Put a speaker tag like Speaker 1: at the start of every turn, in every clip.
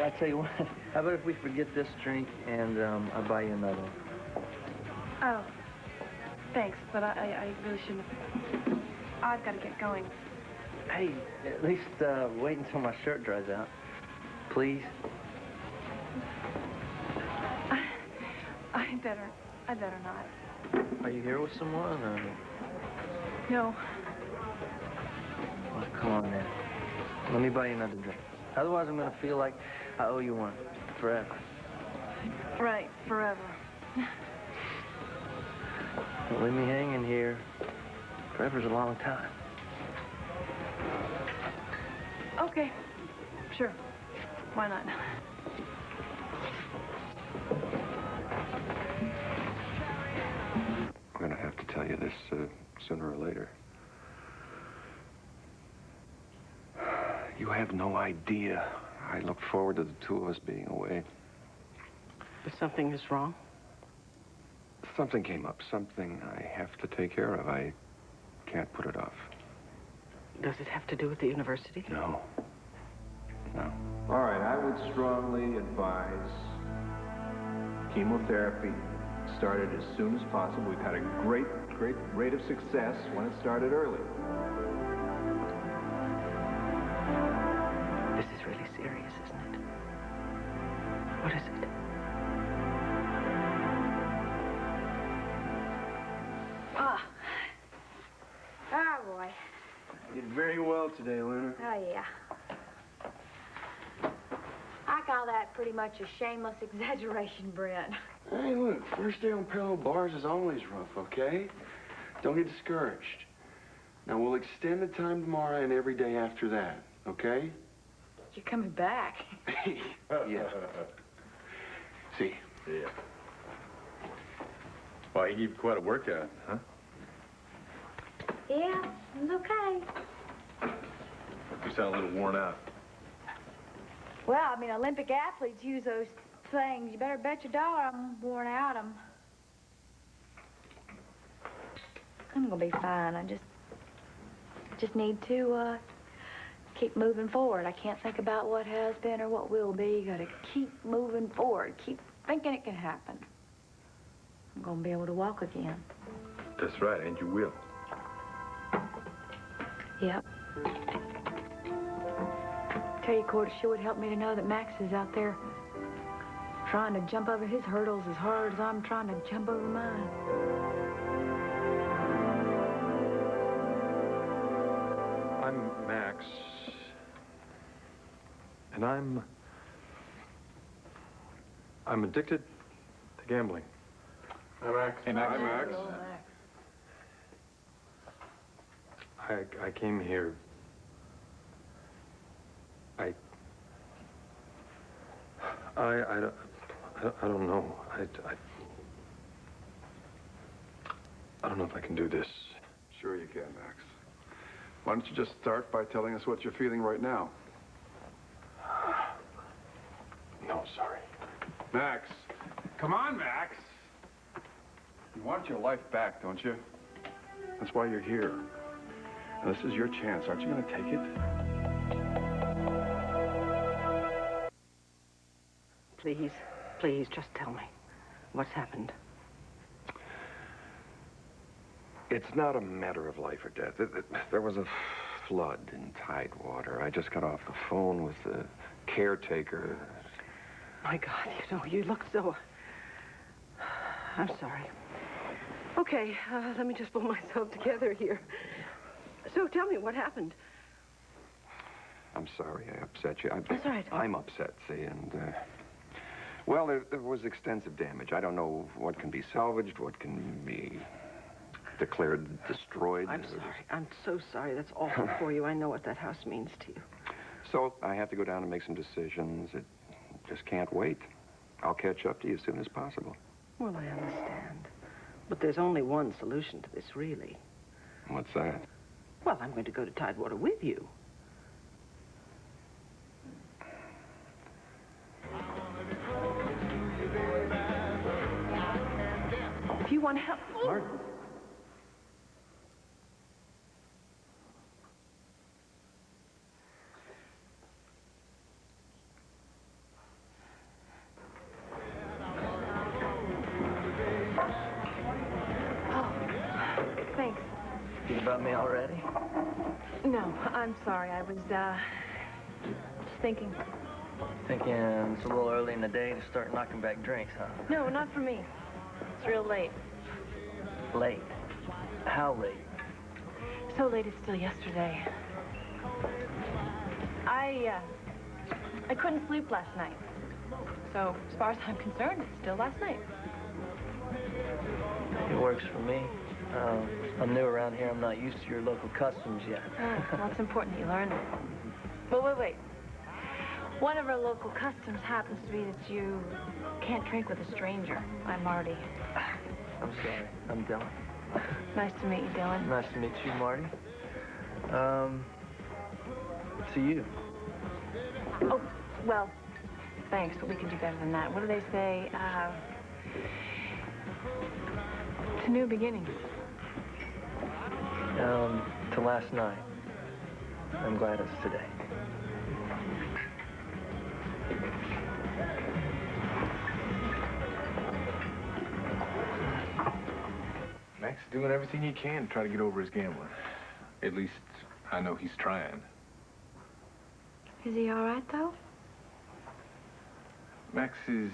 Speaker 1: I tell you what, how about if we forget this drink and I'll buy you another one?
Speaker 2: Oh, thanks, but I really shouldn't have. I've got to get going.
Speaker 1: Hey, at least wait until my shirt dries out. Please?
Speaker 2: I better not.
Speaker 1: Are you here with someone, or?
Speaker 2: No.
Speaker 1: Well, come on, then. Let me buy you another drink. Otherwise, I'm going to feel like I owe you one. Forever.
Speaker 2: Right, forever.
Speaker 1: Don't leave me hanging here. Forever's a long time.
Speaker 2: Okay. Sure. Why not?
Speaker 3: I'm going to have to tell you this sooner or later. You have no idea. I look forward to the two of us being away.
Speaker 4: If something is wrong?
Speaker 3: Something came up, something I have to take care of. I can't put it off.
Speaker 4: Does it have to do with the university?
Speaker 3: No. No.
Speaker 5: All right, I would strongly advise chemotherapy started as soon as possible. We've had a great rate of success when it started early.
Speaker 4: This is really serious, isn't it? What is it?
Speaker 6: Oh, boy.
Speaker 5: You did very well today, Luna.
Speaker 6: Oh, yeah. I call that pretty much a shameless exaggeration, Brent.
Speaker 3: Hey, look, first day on parallel bars is always rough, okay? Don't get discouraged. Now, we'll extend the time tomorrow and every day after that, okay?
Speaker 6: You're coming back.
Speaker 3: Yeah. See?
Speaker 5: Yeah. Well, you gave you quite a workout, huh?
Speaker 6: Yeah, it's okay.
Speaker 5: You sound a little worn out.
Speaker 6: Well, I mean, Olympic athletes use those things. You better bet your dollar I'm worn out. I'm gonna be fine. I just need to keep moving forward. I can't think about what has been or what will be. You gotta keep moving forward. Keep thinking it can happen. I'm gonna be able to walk again.
Speaker 5: That's right, and you will.
Speaker 6: Yep. Tell you, Court, it sure would help me to know that Max is out there trying to jump over his hurdles as hard as I'm trying to jump over mine.
Speaker 3: I'm Max. And I'm addicted to gambling.
Speaker 5: Hi, Max. Hey, Max. Hi, Max.
Speaker 6: Hello, Max.
Speaker 3: I came here. I don't know. I don't know if I can do this.
Speaker 7: Sure you can, Max. Why don't you just start by telling us what you're feeling right now?
Speaker 3: No, sorry.
Speaker 7: Max. Come on, Max. You want your life back, don't you? That's why you're here. And this is your chance. Aren't you going to take it?
Speaker 4: Please, please, just tell me what's happened.
Speaker 3: It's not a matter of life or death. There was a flood in Tidewater. I just got off the phone with the caretaker.
Speaker 4: My God, you look so... I'm sorry. Okay, let me just pull myself together here. So tell me what happened.
Speaker 3: I'm sorry I upset you.
Speaker 4: That's all right.
Speaker 3: I'm upset, see, and, well, there was extensive damage. I don't know what can be salvaged, what can be declared destroyed.
Speaker 4: I'm sorry. I'm so sorry. That's awful for you. I know what that house means to you.
Speaker 3: So I have to go down and make some decisions. It just can't wait. I'll catch up to you as soon as possible.
Speaker 4: Well, I understand. But there's only one solution to this, really.
Speaker 3: What's that?
Speaker 4: Well, I'm going to go to Tidewater with you. If you want help...
Speaker 1: Martin. about me already?
Speaker 2: No, I'm sorry. I was, just thinking.
Speaker 1: Thinking it's a little early in the day to start knocking back drinks, huh?
Speaker 2: No, not for me. It's real late.
Speaker 1: Late? How late?
Speaker 2: So late it's still yesterday. I couldn't sleep last night. So, as far as I'm concerned, it's still last night.
Speaker 1: It works for me. I'm new around here. I'm not used to your local customs yet.
Speaker 2: Oh, well, it's important that you learn them. But wait. One of our local customs happens to be that you can't drink with a stranger. I'm Marty.
Speaker 1: I'm sorry. I'm Dylan.
Speaker 2: Nice to meet you, Dylan.
Speaker 1: Nice to meet you, Marty. To you.
Speaker 2: Oh, well, thanks, but we can do better than that. What do they say? To new beginnings.
Speaker 1: To last night. I'm glad it's today.
Speaker 5: Max is doing everything he can to try to get over his gambling. At least, I know he's trying.
Speaker 6: Is he all right, though?
Speaker 5: Max is,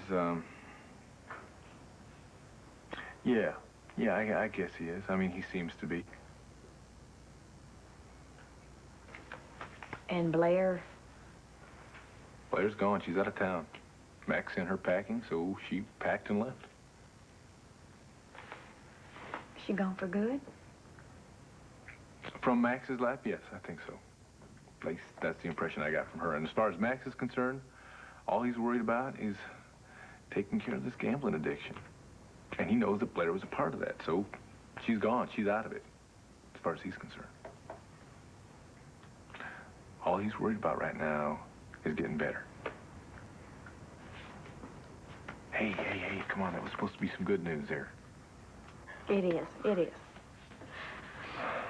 Speaker 5: Yeah, I guess he is. I mean, he seems to be.
Speaker 6: And Blair?
Speaker 5: Blair's gone. She's out of town. Max sent her packing, so she packed and left.
Speaker 6: She gone for good?
Speaker 5: From Max's lap, yes, I think so. At least that's the impression I got from her. And as far as Max is concerned, all he's worried about is taking care of this gambling addiction. And he knows that Blair was a part of that, so she's gone. She's out of it, as far as he's concerned. All he's worried about right now is getting better. Hey, come on. That was supposed to be some good news there.
Speaker 6: It is.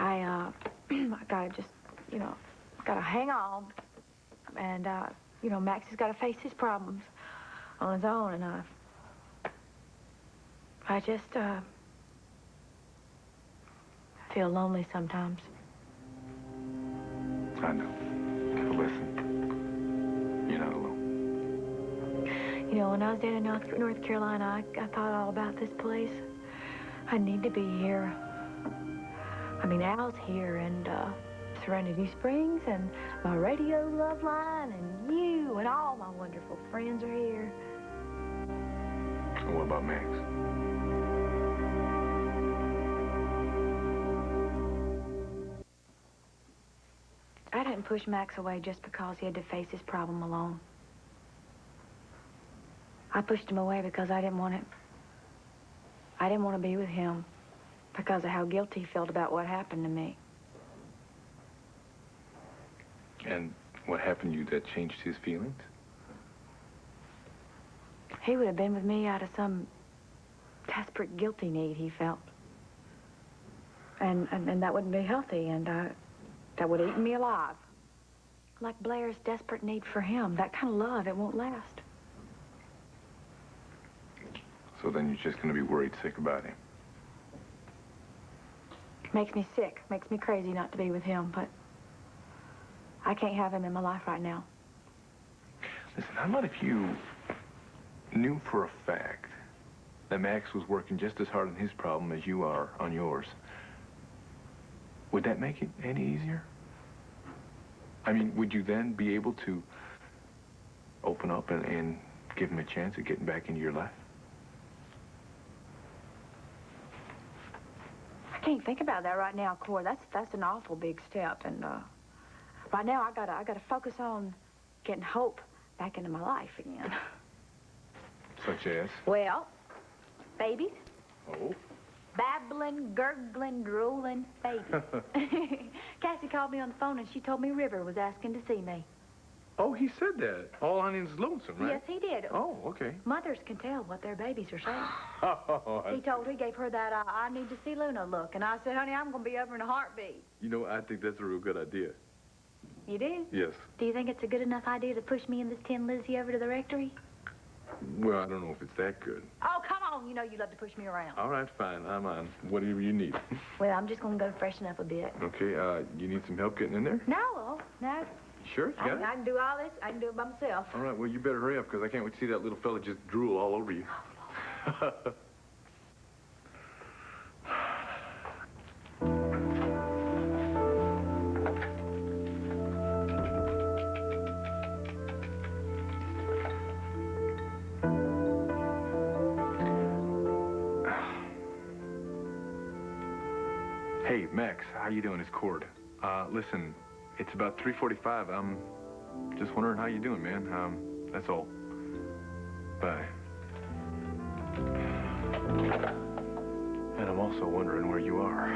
Speaker 6: I gotta just, gotta hang on. And, Max has gotta face his problems on his own, and I just, feel lonely sometimes.
Speaker 5: I know. But listen, you're not alone.
Speaker 6: When I was down in North Carolina, I thought all about this place. I need to be here. I mean, Al's here, and Serenity Springs, and my radio love line, and you, and all my wonderful friends are here.
Speaker 5: And what about Max?
Speaker 6: I didn't push Max away just because he had to face his problem alone. I pushed him away because I didn't want it. I didn't want to be with him because of how guilty he felt about what happened to me.
Speaker 5: And what happened to you that changed his feelings?
Speaker 6: He would have been with me out of some desperate guilty need he felt. And that wouldn't be healthy, and that would have eaten me alive. Like Blair's desperate need for him. That kind of love, it won't last.
Speaker 5: So then you're just going to be worried sick about him.
Speaker 6: Makes me sick, makes me crazy not to be with him, but I can't have him in my life right now.
Speaker 5: Listen, how about if you knew for a fact that Max was working just as hard on his problem as you are on yours? Would that make it any easier? I mean, would you then be able to open up and give him a chance at getting back into your life?
Speaker 6: I can't think about that right now, Cor. That's an awful big step, and right now I gotta focus on getting hope back into my life again.
Speaker 5: Such as?
Speaker 6: Well, babies.
Speaker 5: Oh.
Speaker 6: Babbling, gurgling, drooling babies. Cassie called me on the phone and she told me River was asking to see me.
Speaker 5: Oh, he said that. All on his lonesome, right?
Speaker 6: Yes, he did.
Speaker 5: Oh, okay.
Speaker 6: Mothers can tell what their babies are saying.
Speaker 5: Oh,
Speaker 6: He gave her that I need to see Luna look. And I said, honey, I'm going to be over in a heartbeat.
Speaker 5: You know, I think that's a real good idea.
Speaker 6: You do?
Speaker 5: Yes.
Speaker 6: Do you think it's a good enough idea to push me and this Tin Lizzie over to the rectory?
Speaker 5: Well, I don't know if it's that good.
Speaker 6: Oh, come long. You know you love to push me around.
Speaker 5: All right, fine. I'm on. Whatever you need.
Speaker 6: Well, I'm just going to go freshen up a bit.
Speaker 5: Okay, you need some help getting in there?
Speaker 6: No, no.
Speaker 5: Sure, you got it?
Speaker 6: I can do all this. I can do it by myself.
Speaker 5: All right, well, you better hurry up, because I can't wait to see that little fella just drool all over you. Hey, Max, how you doing? It's Cord. Listen, it's about 3:45. I'm just wondering how you doing, man. That's all. Bye. And I'm also wondering where you are.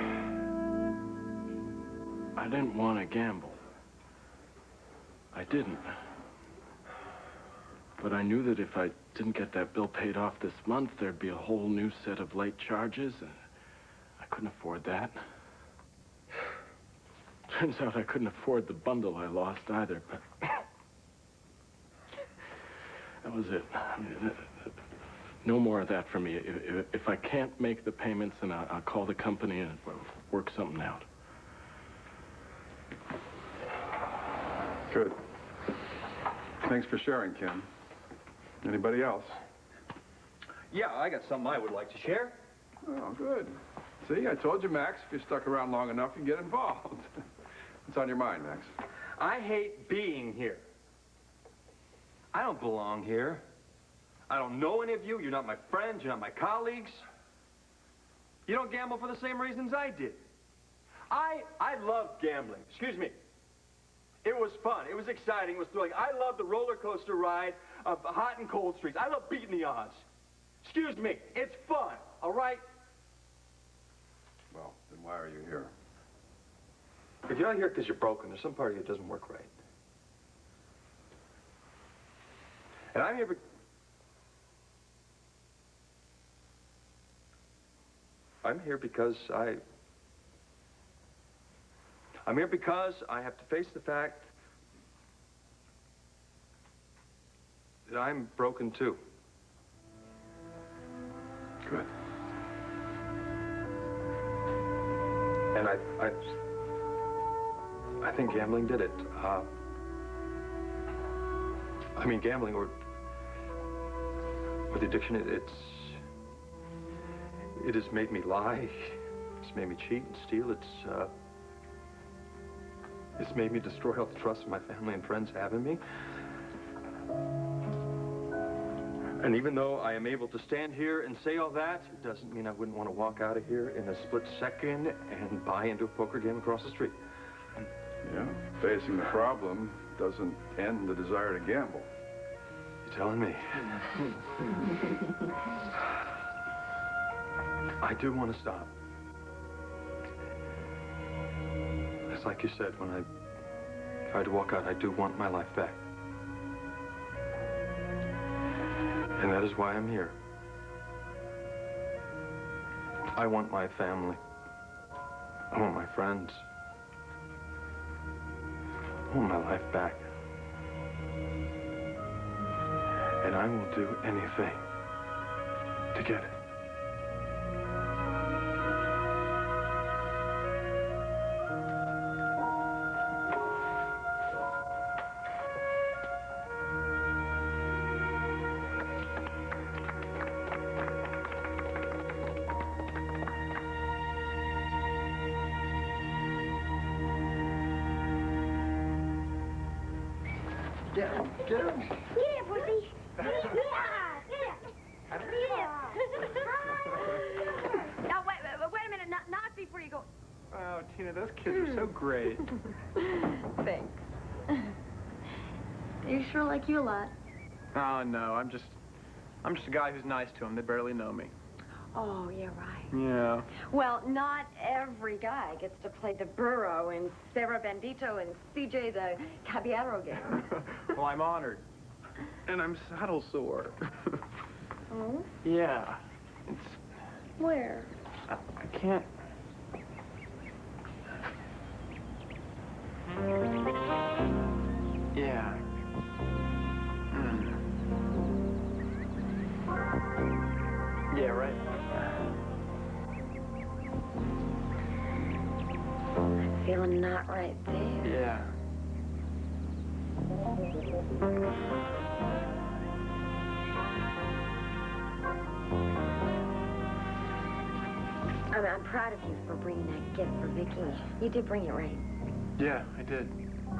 Speaker 3: I didn't want to gamble. I didn't. But I knew that if I didn't get that bill paid off this month, there'd be a whole new set of late charges, and I couldn't afford that. Turns out I couldn't afford the bundle I lost either, but that was it. No more of that for me. If I can't make the payments, then I'll call the company and we'll work something out.
Speaker 7: Good. Thanks for sharing, Kim. Anybody else?
Speaker 8: Yeah, I got something I would like to share.
Speaker 7: Oh, good. See, I told you, Max, if you stuck around long enough, you get involved. What's on your mind, Max?
Speaker 8: I hate being here. I don't belong here. I don't know any of you. You're not my friends. You're not my colleagues. You don't gamble for the same reasons I did. I loved gambling. Excuse me. It was fun. It was exciting. It was thrilling. I loved the roller coaster ride of hot and cold streets. I love beating the odds. Excuse me. It's fun, all right?
Speaker 7: Well, then why are you here?
Speaker 8: If you're not here because you're broken, there's some part of you that doesn't work right. And I'm here because I'm here because I have to face the fact that I'm broken too.
Speaker 7: Good.
Speaker 8: And I think gambling did it. I mean, gambling or the addiction, it has made me lie. It's made me cheat and steal. It's made me destroy all the trust my family and friends have in me. And even though I am able to stand here and say all that, it doesn't mean I wouldn't want to walk out of here in a split second and buy into a poker game across the street.
Speaker 7: Yeah, facing the problem doesn't end the desire to gamble.
Speaker 8: You're telling me. I do want to stop. It's like you said, when I tried to walk out, I do want my life back. And that is why I'm here. I want my family. I want my friends. I want my life back. And I will do anything to get it.
Speaker 1: Get him.
Speaker 9: Get here, pussy.
Speaker 2: Now, wait a minute. Not before you go.
Speaker 10: Oh, Tina, those kids are so great.
Speaker 6: Thanks. You sure like you a lot.
Speaker 10: Oh, no, I'm just a guy who's nice to them. They barely know me.
Speaker 9: Oh, yeah, right.
Speaker 10: Yeah.
Speaker 9: Well, not every guy gets to play the burro in Sarah Bandito and CJ the Caballero game.
Speaker 10: Well, I'm honored. And I'm saddle sore.
Speaker 9: Oh?
Speaker 10: Yeah. It's...
Speaker 9: Where?
Speaker 10: I can't... Yeah. Yeah,
Speaker 9: not right there.
Speaker 10: Yeah.
Speaker 9: I'm proud of you for bringing that gift for Vicky. You did bring it right.
Speaker 10: Yeah, I did.
Speaker 9: Oh,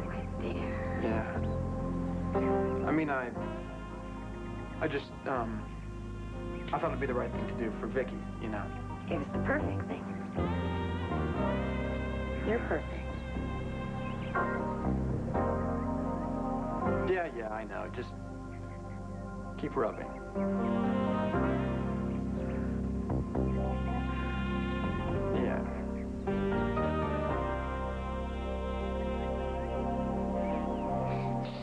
Speaker 9: right there.
Speaker 10: Yeah. I mean, I just, I thought it'd be the right thing to do for Vicky, you know.
Speaker 9: It was the perfect thing. You're perfect.
Speaker 10: Yeah, I know. Just keep rubbing. Yeah.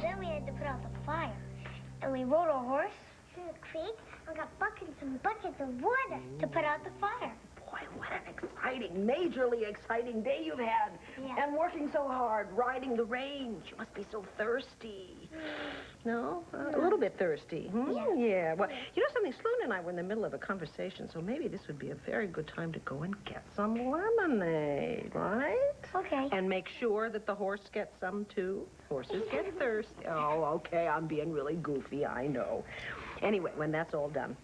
Speaker 11: Then we had to put out the fire. And we rode a horse to the creek and got buckets and buckets of water to put out the fire.
Speaker 4: Boy, what an exciting, majorly exciting day you've had.
Speaker 11: Yeah.
Speaker 4: And working so hard, riding the range. You must be so thirsty. No? A little bit thirsty. Hmm? Yeah. Well, you know something? Sloan and I were in the middle of a conversation, so maybe this would be a very good time to go and get some lemonade, right?
Speaker 11: Okay.
Speaker 4: And make sure that the horse gets some, too. Horses get thirsty. Oh, okay, I'm being really goofy, I know. Anyway, when that's all done,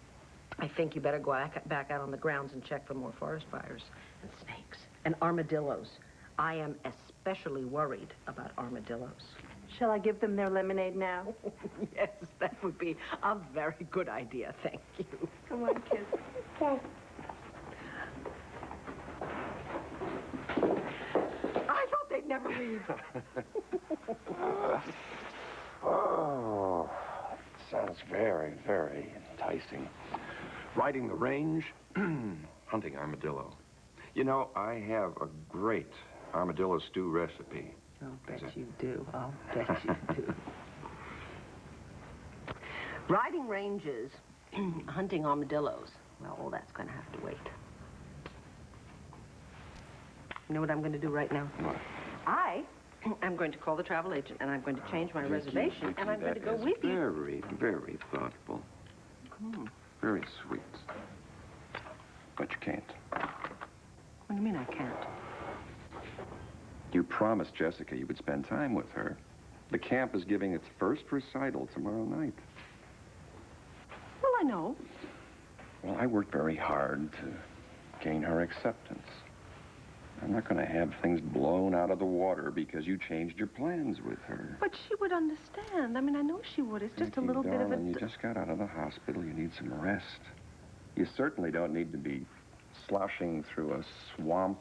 Speaker 4: I think you better go back out on the grounds and check for more forest fires and snakes and armadillos. I am especially worried about armadillos.
Speaker 2: Shall I give them their lemonade now?
Speaker 4: Yes, that would be a very good idea. Thank you.
Speaker 2: Come on, kids.
Speaker 11: Okay.
Speaker 4: I thought they'd never leave.
Speaker 3: Oh, sounds very, very enticing. Riding the range, hunting armadillo. You know, I have a great armadillo stew recipe.
Speaker 4: I'll bet you do. I'll bet you do. Riding ranges, hunting armadillos. Well, all that's going to have to wait. You know what I'm going to do right now?
Speaker 3: What?
Speaker 4: I'm going to call the travel agent, and I'm going to change my reservation,
Speaker 3: Vicky,
Speaker 4: and I'm going to go
Speaker 3: that is
Speaker 4: with you.
Speaker 3: Very, very thoughtful. Very sweet. But you can't.
Speaker 4: What do you mean I can't?
Speaker 3: You promised Jessica you would spend time with her. The camp is giving its first recital tomorrow night.
Speaker 4: Well, I know.
Speaker 3: Well, I worked very hard to gain her acceptance. I'm not going to have things blown out of the water because you changed your plans with her.
Speaker 4: But she would understand. I mean, I know she would. It's just a little bit of a...
Speaker 3: You just got out of the hospital. You need some rest. You certainly don't need to be sloshing through a swamp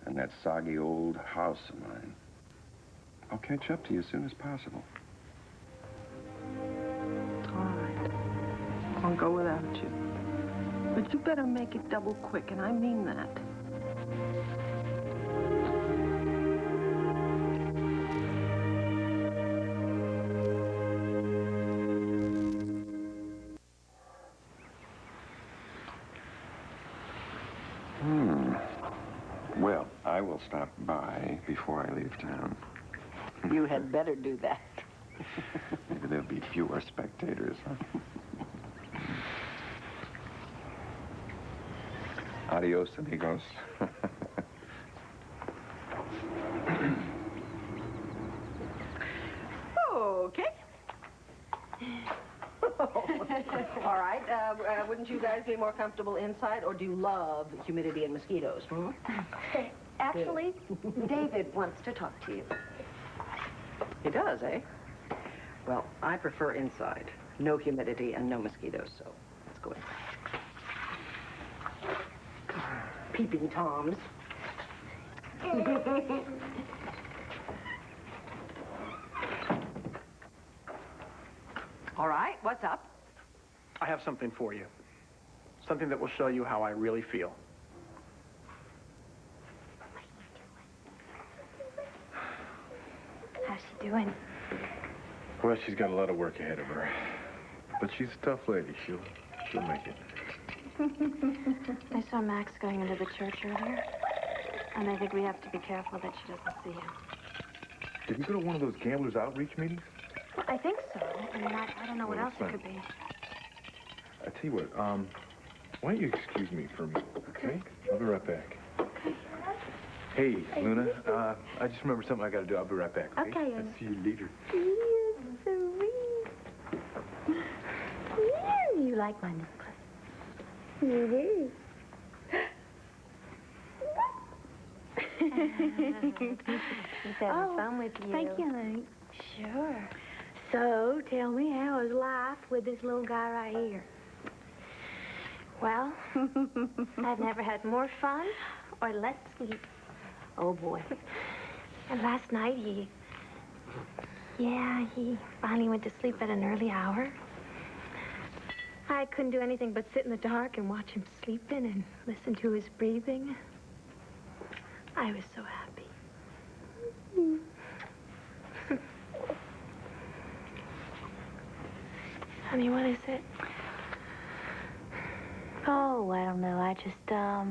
Speaker 3: and that soggy old house of mine. I'll catch up to you as soon as possible.
Speaker 4: All right. I'll go without you. But you better make it double quick, and I mean that.
Speaker 3: Well, I will stop by before I leave town.
Speaker 4: You had better do that.
Speaker 3: Maybe there'll be fewer spectators, huh? Adios, amigos.
Speaker 4: Okay. All right. Wouldn't you guys be more comfortable inside, or do you love humidity and mosquitoes? Hmm?
Speaker 9: Actually, David wants to talk to you.
Speaker 4: He does, eh? Well, I prefer inside. No humidity and no mosquitoes, so let's go inside. Peeping Toms. All right, what's up?
Speaker 10: I have something for you. Something that will show you how I really feel.
Speaker 6: How's she doing?
Speaker 5: Well, she's got a lot of work ahead of her. But she's a tough lady. She'll make it.
Speaker 2: I saw Max going into the church earlier, and I think we have to be careful that she doesn't see him.
Speaker 5: Did he go to one of those gamblers' outreach meetings?
Speaker 2: Well, I think so. I mean, I don't know what
Speaker 5: Well,
Speaker 2: else
Speaker 5: it's
Speaker 2: it could be.
Speaker 5: I tell you what, why don't you excuse me for a minute, okay? I'll be right back.
Speaker 2: Okay.
Speaker 5: Hey, Luna. I just remembered something I got to do. I'll be right back, okay?
Speaker 6: Okay,
Speaker 5: I'll see you later.
Speaker 6: You like my necklace? You do. He's having fun with you. Thank you, honey. Sure. So, tell me, how is life with this little guy right here?
Speaker 11: Well, I've never had more fun or less sleep.
Speaker 6: Oh, boy.
Speaker 11: And last night, he finally went to sleep at an early hour. I couldn't do anything but sit in the dark and watch him sleeping and listen to his breathing. I was so happy. Honey, what is it?
Speaker 6: Oh, I don't know. I just, I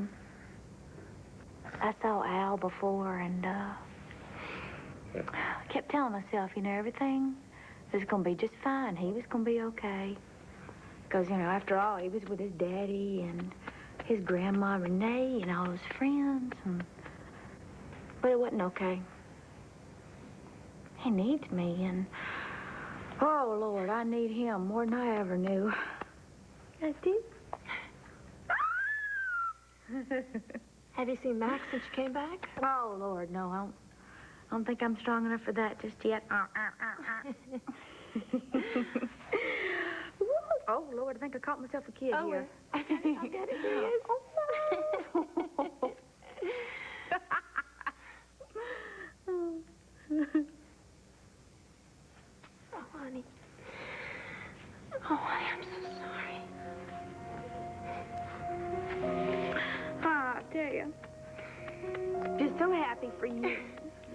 Speaker 6: saw Al before and, I kept telling myself, you know, everything was going to be just fine. He was going to be okay. Because, you know, after all, he was with his daddy and his grandma Renee and all his friends. But it wasn't okay. He needs me, and, oh, Lord, I need him more than I ever knew.
Speaker 11: I do. Have you seen Max since you came back?
Speaker 6: Oh, Lord, no, I don't think I'm strong enough for that just yet. Oh, Lord, I think I caught myself a kid here.
Speaker 11: I'll get it, here he is. Oh, honey. Oh, I am so sorry.
Speaker 6: I tell you, just so happy for you.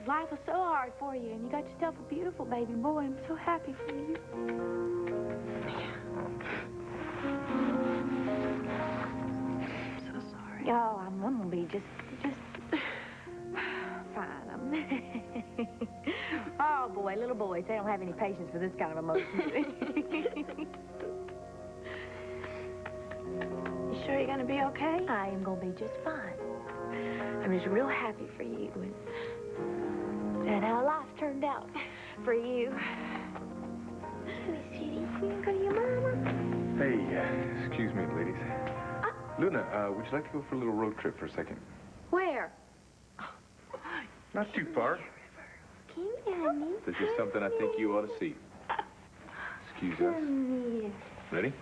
Speaker 6: Life was so hard for you, and you got yourself a beautiful baby boy. I'm so happy for you.
Speaker 11: I'm so sorry.
Speaker 6: Oh, I'm gonna be just fine. Oh, boy, little boys, they don't have any patience for this kind of emotion.
Speaker 11: You sure you're gonna be okay?
Speaker 6: I am gonna be just fine. I'm just real happy for you and how life turned out for you.
Speaker 11: Sweetie, you gonna go to your mama?
Speaker 5: Hey, excuse me, ladies. Luna, would you like to go for a little road trip for a second?
Speaker 6: Where?
Speaker 5: Not too far.
Speaker 11: Come here, honey.
Speaker 5: This is something I think you ought to see. Excuse us. Ready?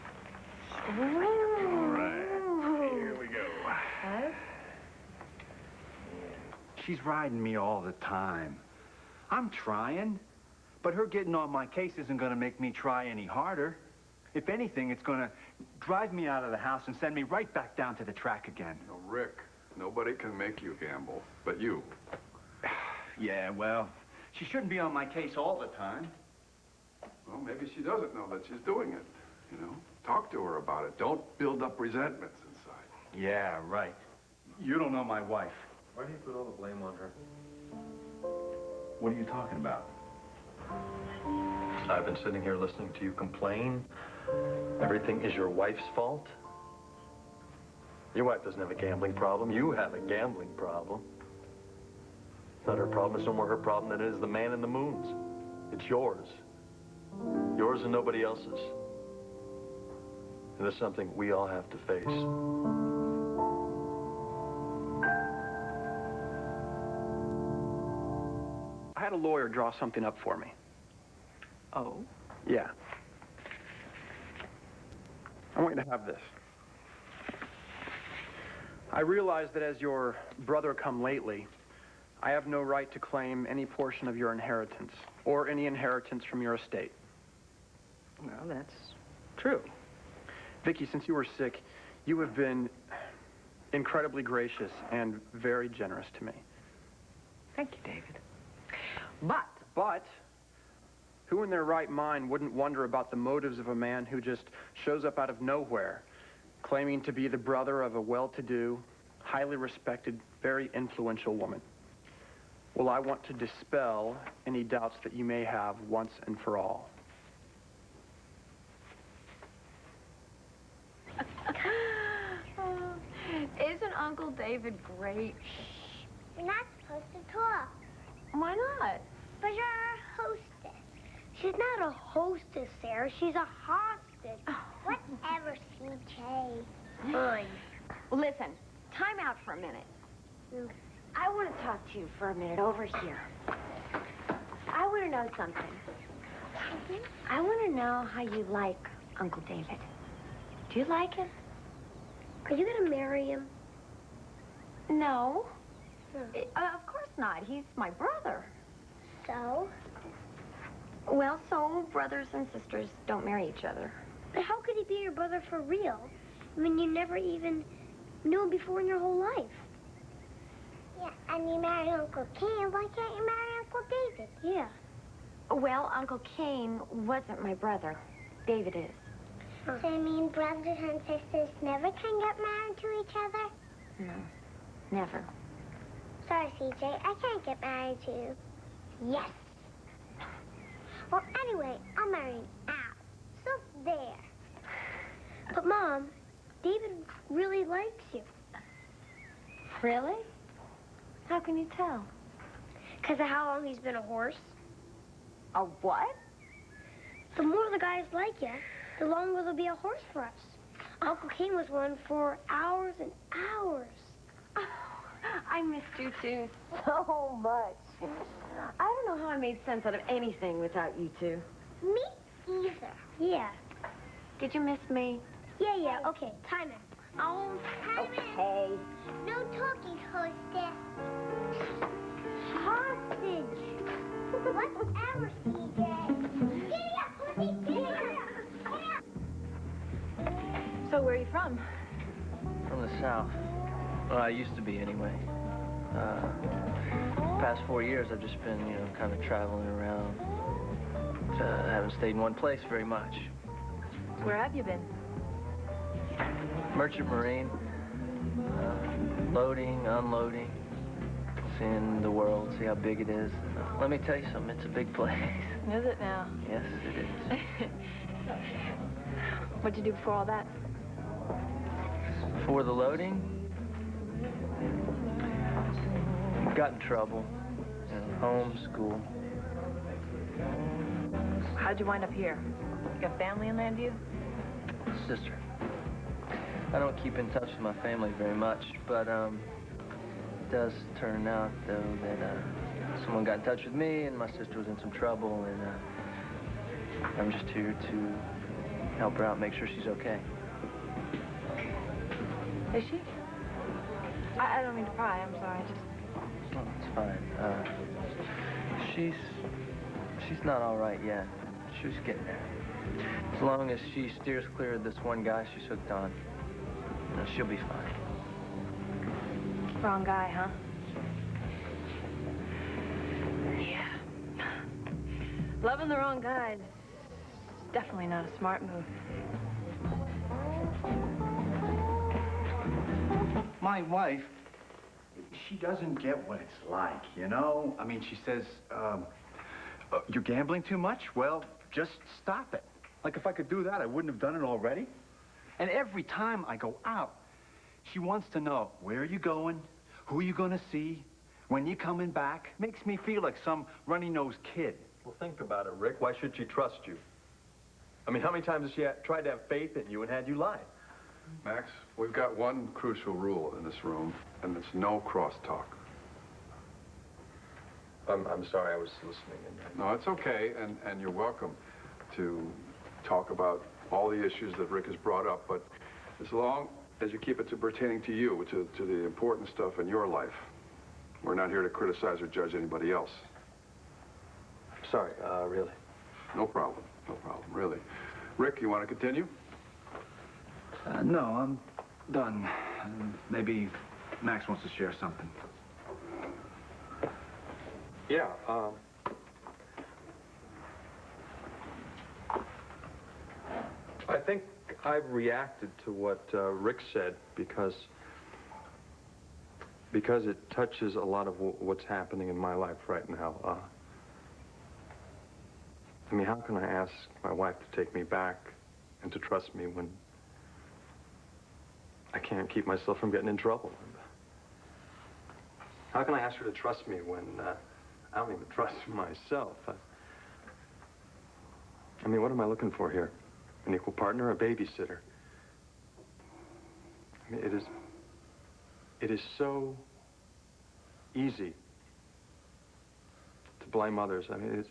Speaker 5: All right. Here we go.
Speaker 12: She's riding me all the time. I'm trying, but her getting on my case isn't going to make me try any harder. If anything, it's going to drive me out of the house and send me right back down to the track again.
Speaker 7: No, Rick, nobody can make you gamble, but you.
Speaker 12: Yeah, well, she shouldn't be on my case all the time.
Speaker 7: Well, maybe she doesn't know that she's doing it, you know? Talk to her about it. Don't build up resentments inside.
Speaker 12: Yeah, right. You don't know my wife.
Speaker 8: Why do you put all the blame on her?
Speaker 5: What are you talking about?
Speaker 8: I've been sitting here listening to you complain. Everything is your wife's fault. Your wife doesn't have a gambling problem. You have a gambling problem. It's not her problem. It's no more her problem than it is the man in the moon's. It's yours. Yours and nobody else's. And it's something we all have to face.
Speaker 10: I had a lawyer draw something up for me.
Speaker 4: Oh?
Speaker 10: Yeah. I want you to have this. I realize that as your brother come lately, I have no right to claim any portion of your inheritance or any inheritance from your estate.
Speaker 4: Well, that's true.
Speaker 10: Vicki, since you were sick, you have been incredibly gracious and very generous to me.
Speaker 4: Thank you, David.
Speaker 10: But, who in their right mind wouldn't wonder about the motives of a man who just shows up out of nowhere, claiming to be the brother of a well-to-do, highly respected, very influential woman? Well, I want to dispel any doubts that you may have once and for all.
Speaker 2: Isn't Uncle David great?
Speaker 13: You're not supposed to talk.
Speaker 9: Why not?
Speaker 13: But you're a hostess. She's not a hostess, Sarah. She's a hostage. Whatever, CJ. Fine.
Speaker 9: Listen, time out for a minute. I want to talk to you for a minute over here. I want to know something. I want to know how you like Uncle David. Do you like him?
Speaker 13: Are you going to marry him?
Speaker 9: No. Of course not. He's my brother.
Speaker 13: So?
Speaker 9: Well, so brothers and sisters don't marry each other.
Speaker 13: But how could he be your brother for real? I mean, you never even knew him before in your whole life. Yeah, and you marry Uncle Ken. Why can't you marry Uncle David? Yeah.
Speaker 9: Well, Uncle Cain wasn't my brother. David is.
Speaker 13: So you mean brothers and sisters never can get married to each other?
Speaker 9: No, never.
Speaker 13: Sorry, CJ. I can't get married to you. Yes. Well, anyway, I'll marry Al. So there. But, Mom, David really likes you.
Speaker 9: Really? How can you tell?
Speaker 13: Because of how long he's been a horse.
Speaker 9: A what?
Speaker 13: The more the guys like you, the longer there'll be a horse for us. Uncle King was one for hours and hours.
Speaker 9: Oh, I missed you two so much. I don't know how I made sense out of anything without you two.
Speaker 13: Me either. Yeah.
Speaker 9: Did you miss me?
Speaker 13: Yeah. Okay, time it.
Speaker 9: Okay.
Speaker 13: No talking, hostess. Hostage. Whatever, CJ. Giddy up, pussy, giddy up.
Speaker 2: So where are you from?
Speaker 1: From the South. Well, I used to be anyway. Past 4 years, I've just been, kind of traveling around. Haven't stayed in one place very much.
Speaker 2: Where have you been?
Speaker 1: Merchant Marine. Loading, unloading. Seeing the world, see how big it is. Let me tell you something, it's a big place.
Speaker 2: Is it now?
Speaker 1: Yes, it is.
Speaker 2: What'd you do before all that?
Speaker 1: For the loading, got in trouble. Home, school.
Speaker 2: How'd you wind up here? You got family in Landview?
Speaker 1: Sister. I don't keep in touch with my family very much, but it does turn out, though, that someone got in touch with me and my sister was in some trouble, and I'm just here to help her out, make sure she's okay.
Speaker 2: Is she? I don't mean to pry, I'm sorry,
Speaker 1: Oh, it's fine. She's not all right yet. She's getting there. As long as she steers clear of this one guy she's hooked on, she'll be fine.
Speaker 2: Wrong guy, huh? Yeah. Loving the wrong guy is definitely not a smart move.
Speaker 12: My wife, she doesn't get what it's like, you know? I mean, she says, you're gambling too much? Well, just stop it. Like, if I could do that, I wouldn't have done it already. And every time I go out, she wants to know, where are you going? Who are you going to see? When you coming back? Makes me feel like some runny-nosed kid.
Speaker 8: Well, think about it, Rick. Why should she trust you? I mean, how many times has she tried to have faith in you and had you lie?
Speaker 7: Max, we've got one crucial rule in this room, and it's no crosstalk.
Speaker 8: I'm sorry, I was listening.
Speaker 7: No, it's okay, and you're welcome to talk about all the issues that Rick has brought up, but as long as you keep it to pertaining to you, to the important stuff in your life. We're not here to criticize or judge anybody else.
Speaker 8: Sorry, really.
Speaker 7: No problem, really. Rick, you want to continue?
Speaker 12: No, I'm done. Maybe Max wants to share something.
Speaker 8: Yeah, I think I've reacted to what Rick said because it touches a lot of what's happening in my life right now. I mean, how can I ask my wife to take me back and to trust me when I can't keep myself from getting in trouble? How can I ask her to trust me when I don't even trust myself? I mean, what am I looking for here? An equal partner, a babysitter? I mean, it is so easy to blame others. I mean,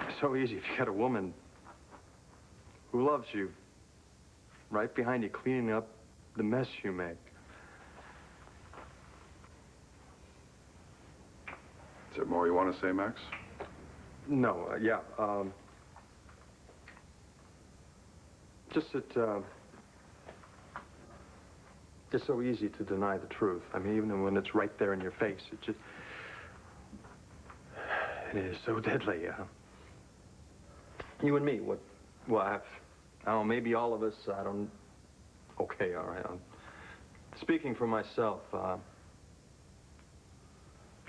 Speaker 8: it's so easy if you got a woman who loves you right behind you, cleaning up the mess you make.
Speaker 7: Is there more you want to say, Max?
Speaker 8: No, yeah. Just that it's so easy to deny the truth. I mean, even when it's right there in your face, it is so deadly. You and me, well, I don't know, maybe all of us, okay, all right. Speaking for myself,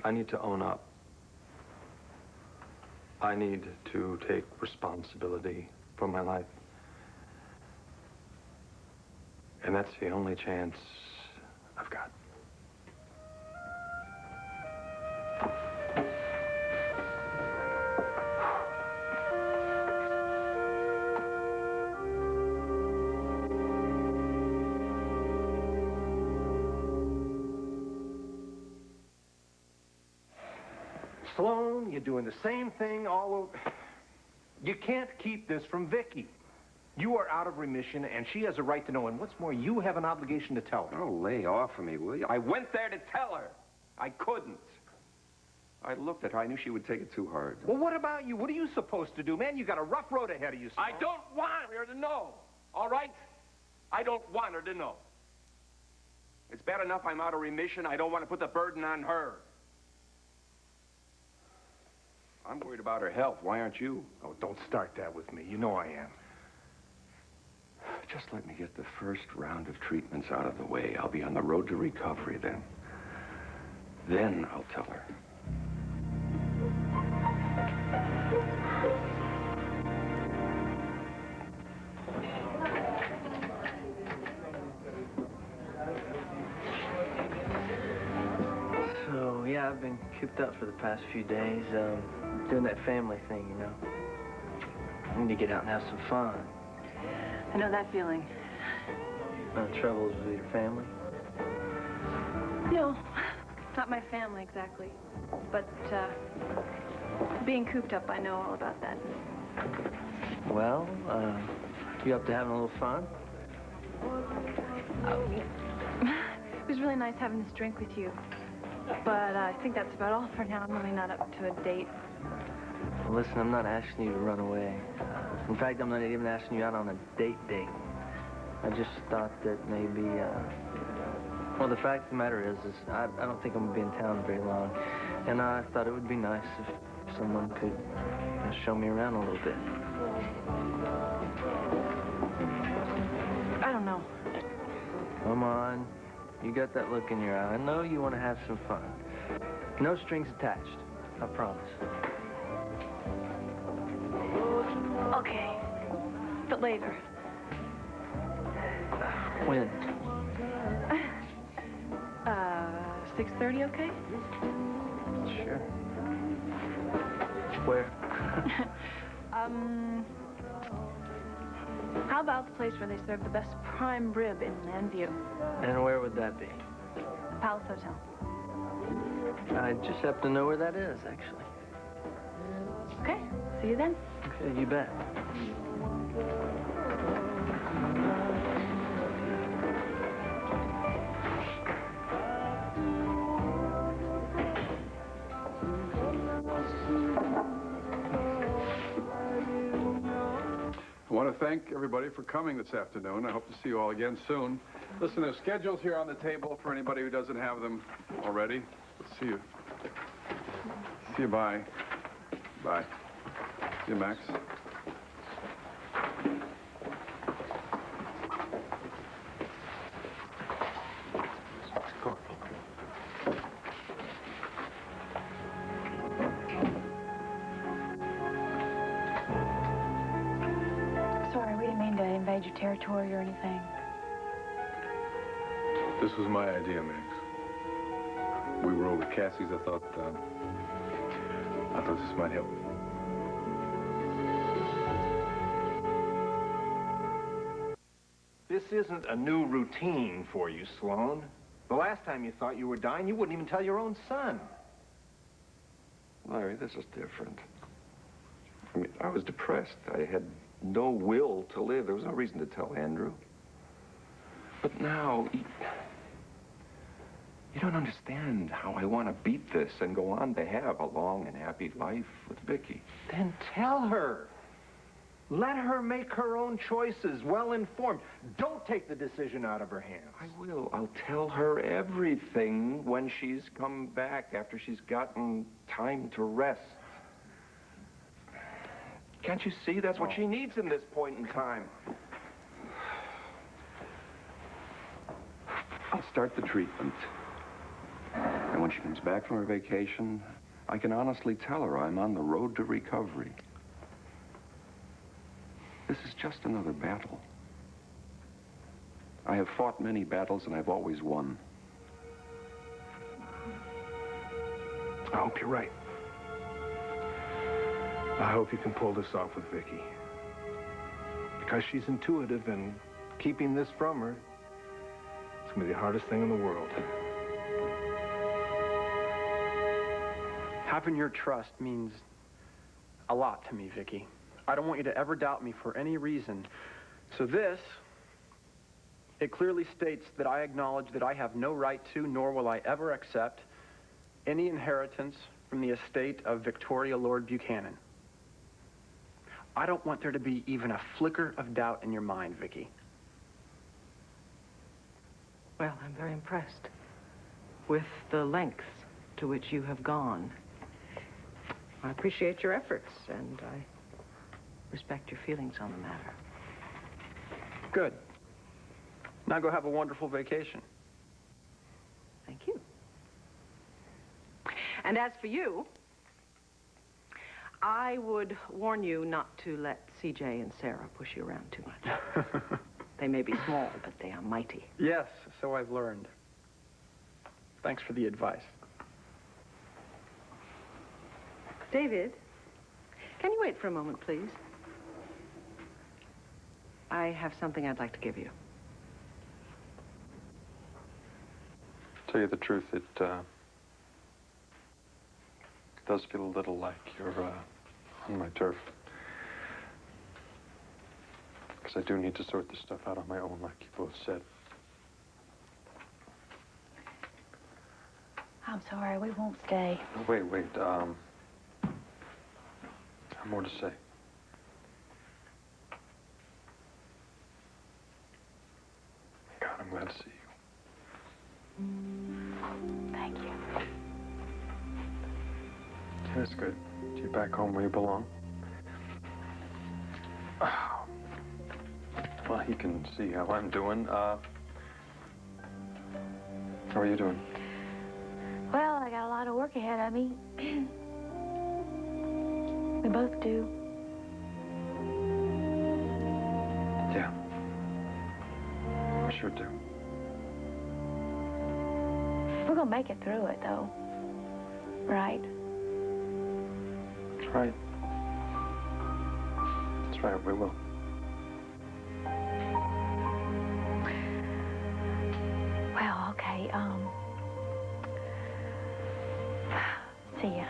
Speaker 8: I need to own up. I need to take responsibility for my life. And that's the only chance I've got.
Speaker 12: Sloan, you're doing the same thing all over. You can't keep this from Vicky. You are out of remission, and she has a right to know. And what's more, you have an obligation to tell her.
Speaker 3: Oh, lay off of me, will you? I went there to tell her. I couldn't. I looked at her. I knew she would take it too hard.
Speaker 12: Well, what about you? What are you supposed to do, man? You got a rough road ahead of you, Sloan.
Speaker 3: I don't want her to know, all right? I don't want her to know. It's bad enough I'm out of remission. I don't want to put the burden on her. I'm worried about her health. Why aren't you?
Speaker 12: Oh, don't start that with me. You know I am.
Speaker 3: Just let me get the first round of treatments out of the way. I'll be on the road to recovery then. Then I'll tell her.
Speaker 1: So, yeah, I've been cooped up for the past few days, doing that family thing, you know. I need to get out and have some fun.
Speaker 2: I know that feeling.
Speaker 1: No troubles with your family?
Speaker 2: No, not my family exactly. But, being cooped up, I know all about that.
Speaker 1: Well, you up to having a little fun?
Speaker 2: It was really nice having this drink with you. But I think that's about all for now. I'm really not up to a date.
Speaker 1: Well, listen, I'm not asking you to run away. In fact, I'm not even asking you out on a date. I just thought that maybe, well, the fact of the matter is I don't think I'm going to be in town very long. And I thought it would be nice if someone could show me around a little bit.
Speaker 2: I don't know.
Speaker 1: Come on. You got that look in your eye. I know you want to have some fun. No strings attached. I promise.
Speaker 2: Okay. But later.
Speaker 1: When?
Speaker 2: 6:30, okay?
Speaker 1: Sure. Where?
Speaker 2: How about the place where they serve the best prime rib in Landview?
Speaker 1: And where would that be?
Speaker 2: The Palace Hotel.
Speaker 1: I just happen to know where that is, actually.
Speaker 2: Okay, see you then.
Speaker 1: Okay, you bet.
Speaker 7: I want to thank everybody for coming this afternoon. I hope to see you all again soon. Listen, there's schedules here on the table for anybody who doesn't have them already. See you. See you, bye. Bye. See you, Max.
Speaker 6: Sorry, we didn't mean to invade your territory or anything.
Speaker 7: This was my idea, Max.
Speaker 5: we were over at Cassie's, I thought this might help. This isn't a new routine for you, Sloan. The last time you thought you were dying, you wouldn't even tell your own son.
Speaker 3: Larry, this is different. I mean, I was depressed. I had no will to live. There was no reason to tell Andrew. But now, you don't understand how I want to beat this and go on to have a long and happy life with Vicky.
Speaker 5: Then tell her. Let her make her own choices, well-informed. Don't take the decision out of her hands.
Speaker 3: I will. I'll tell her everything when she's come back, after she's gotten time to rest. Can't you see? That's what she needs in this point in time. I'll start the treatment. And when she comes back from her vacation, I can honestly tell her I'm on the road to recovery. This is just another battle. I have fought many battles, and I've always won.
Speaker 5: I hope you're right. I hope you can pull this off with Vicky. Because she's intuitive, and keeping this from her, it's going to be the hardest thing in the world.
Speaker 10: Having your trust means a lot to me, Vicky. I don't want you to ever doubt me for any reason. So this, it clearly states that I acknowledge that I have no right to, nor will I ever accept, any inheritance from the estate of Victoria Lord Buchanan. I don't want there to be even a flicker of doubt in your mind, Vicky.
Speaker 4: Well, I'm very impressed with the lengths to which you have gone. I appreciate your efforts, and I respect your feelings on the matter.
Speaker 10: Good. Now go have a wonderful vacation.
Speaker 4: Thank you. And as for you, I would warn you not to let CJ and Sarah push you around too much. They may be small, but they are mighty.
Speaker 10: Yes, so I've learned. Thanks for the advice.
Speaker 4: David, can you wait for a moment, please? I have something I'd like to give you.
Speaker 10: Tell you the truth, it does feel a little like you're on my turf. Because I do need to sort this stuff out on my own, like you both said.
Speaker 6: I'm sorry, we won't stay.
Speaker 10: Wait, I have more to say. God, I'm glad to see you.
Speaker 6: Thank you.
Speaker 10: That's good. You're back home where you belong. Well, you can see how I'm doing. How are you doing?
Speaker 6: Well, I got a lot of work ahead of me. We both do.
Speaker 10: Yeah. I sure do.
Speaker 6: We're gonna make it through it, though. Right?
Speaker 10: That's right. That's right, we will.
Speaker 6: Well, okay, see ya.